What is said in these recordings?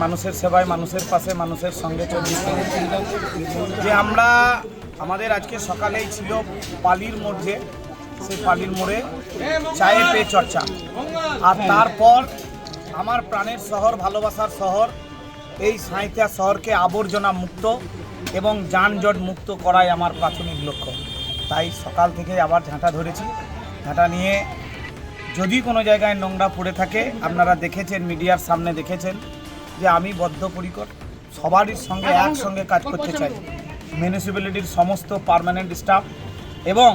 মানুষের সেবায়, মানুষের পাশে, মানুষের সঙ্গে চলছে। যে আমরা আমাদের আজকে সকালেই ছিল পালির মোড়ে, সেই পালির মোড়ে চায়ে পে চর্চা, আর তারপর আমার প্রাণের শহর, ভালোবাসার শহর, এই সাঁইথিয়া শহরকে আবর্জনা মুক্ত এবং যানজট মুক্ত করাই আমার প্রাথমিক লক্ষ্য। তাই সকাল থেকে আবার ঝাঁটা ধরেছি। ঝাঁটা নিয়ে যদি কোনো জায়গায় নোংরা পড়ে থাকে, আপনারা দেখেছেন, মিডিয়ার সামনে দেখেছেন যে আমি বদ্ধপরিকর, সবারই সঙ্গে একসঙ্গে কাজ করতে চাই। মিউনিসিপ্যালিটির সমস্ত পার্মানেন্ট স্টাফ এবং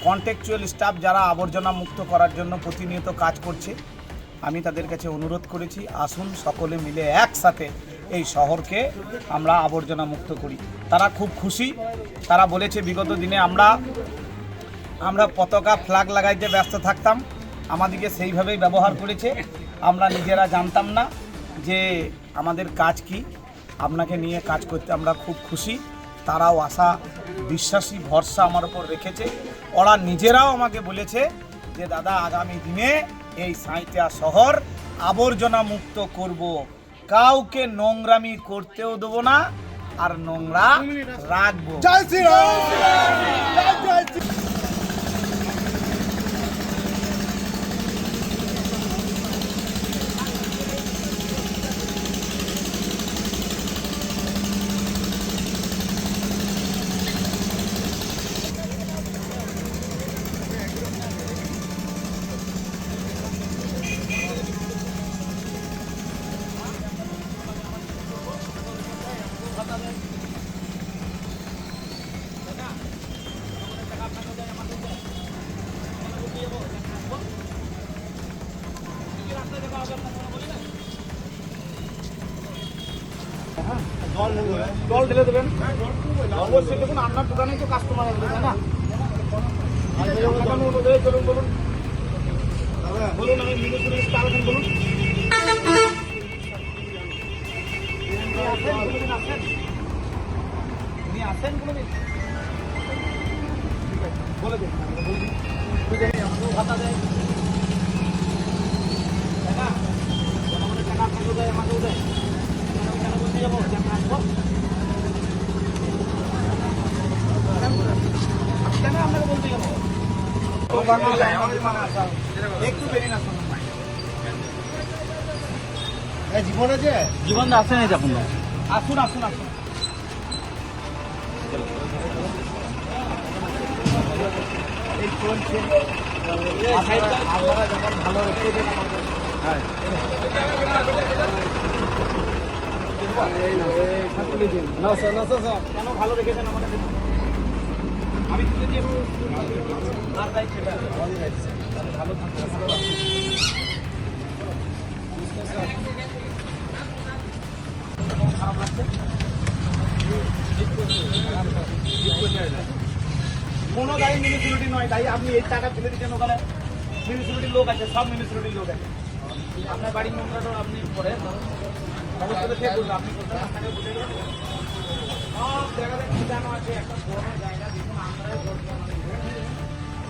কন্ট্রাকচুয়াল স্টাফ যারা আবর্জনা মুক্ত করার জন্য প্রতিনিয়ত কাজ করছে, আমি তাদের কাছে অনুরোধ করেছি, আসুন সকলে মিলে একসাথে এই শহরকে আমরা আবর্জনা মুক্ত করি। তারা খুব খুশি। তারা বলেছে বিগত দিনে আমরা পতাকা ফ্ল্যাগ লাগাইতে ব্যস্ত থাকতাম, আমাদেরকে সেইভাবেই ব্যবহার করেছে। আমরা নিজেরা জানতাম না যে আমাদের কাজ কি। আপনাকে নিয়ে কাজ করতে আমরা খুব খুশি। তারাও আশা, বিশ্বাসী, ভরসা আমার উপর রেখেছে। ওরা নিজেরাও আমাকে বলেছে যে দাদা, আগামী দিনে এই সাঁইথিয়া শহর আবর্জনা মুক্ত করব, কাউকে নোংরামি করতেও দেবো না, আর নোংরা রাখবো। জয় শ্রীরাম। জল ঢেলে দেবেন অবশ্যই। দেখুন, আপনার দোকানেই তো কাস্টমার আসবে, তাই না? চলুন বলুন, বলুন, আমি মিউনিসিপ্যালিটি স্টাফ আছেন, বলুন। আসেন কোনোদিন, বলে দিন, ভাতা দেয়, তাই না? জনগণের টাকা আপনাকেও দেয়, আমাকেও দেয়। কেন বলতে যাবো যে আমরা আসবো? কেন আপনাকে বলতে যাবো? একটু বেরিয়ে না, জীবন আছে, জীবন আসে নাই যখন। আসুন আসুন আসুন। এই চলছে, আপনারা যখন ভালো রেখে দেন কেন ভালো রেখেছেন আমাদের, আমি তুলে দিয়ে আর দায়িত্ব ভালো থাকতে ভালো। খারাপ লাগছে কোনো গাড়ি মিউনিসিপ্যালিটি নয়, তাই আপনি এই টাকা ফেলে দিচ্ছেন। ওখানে মিউনিসিপ্যালিটির লোক আছে, সব মিউনিসিপ্যালিটির লোক আছে। আপনার বাড়ির নোংরাটা আপনি করেন, অবশ্যই ঠিক করবেন। আপনি করবেন, আপনাকে বুঝে দেবেন। সব জায়গাতে ঠিকানো আছে, একটা বড় জায়গা, দেখুন আমরা